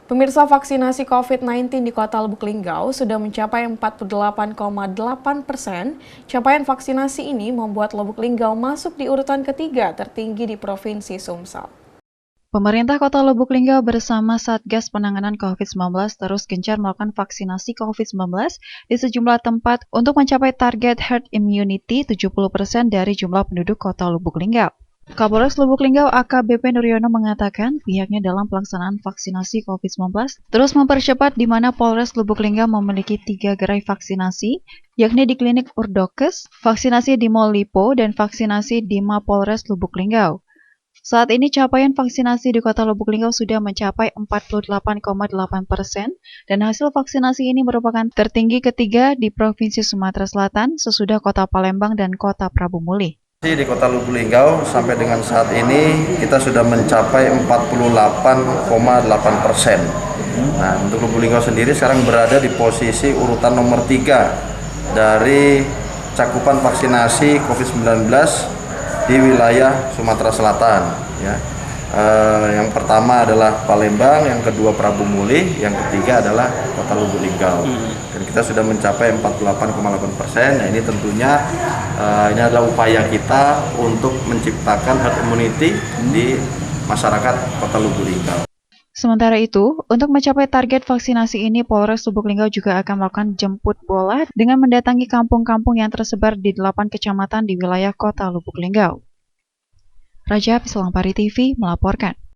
Pemirsa, vaksinasi COVID-19 di Kota Lubuk Linggau sudah mencapai 48,8%. Capaian vaksinasi ini membuat Lubuk Linggau masuk di urutan ketiga tertinggi di Provinsi Sumsel. Pemerintah Kota Lubuk Linggau bersama Satgas Penanganan COVID-19 terus gencar melakukan vaksinasi COVID-19 di sejumlah tempat untuk mencapai target herd immunity 70% dari jumlah penduduk Kota Lubuk Linggau. Kapolres Lubuk Linggau AKBP Nuryono mengatakan pihaknya dalam pelaksanaan vaksinasi COVID-19 terus mempercepat di mana Polres Lubuk Linggau memiliki 3 gerai vaksinasi, yakni di Klinik Urdokes, vaksinasi di Mall Lipo, dan vaksinasi di Mapolres Lubuk Linggau. Saat ini capaian vaksinasi di Kota Lubuk Linggau sudah mencapai 48,8% dan hasil vaksinasi ini merupakan tertinggi ketiga di Provinsi Sumatera Selatan sesudah Kota Palembang dan Kota Prabu Mulih. Di Kota Lubuk Linggau sampai dengan saat ini kita sudah mencapai 48,8%. Nah, untuk Lubuk Linggau sendiri sekarang berada di posisi urutan nomor 3 dari cakupan vaksinasi COVID-19 di wilayah Sumatera Selatan. Ya. Yang pertama adalah Palembang, yang kedua Prabu Mulih, yang ketiga adalah Kota Lubuk Linggau. Dan kita sudah mencapai 48,8%. Nah, ini tentunya ini adalah upaya kita untuk menciptakan herd immunity di masyarakat Kota Lubuk Linggau. Sementara itu, untuk mencapai target vaksinasi ini, Polres Lubuk Linggau juga akan melakukan jemput bola dengan mendatangi kampung-kampung yang tersebar di 8 kecamatan di wilayah Kota Lubuk Linggau. Rajab Selangpari TV melaporkan.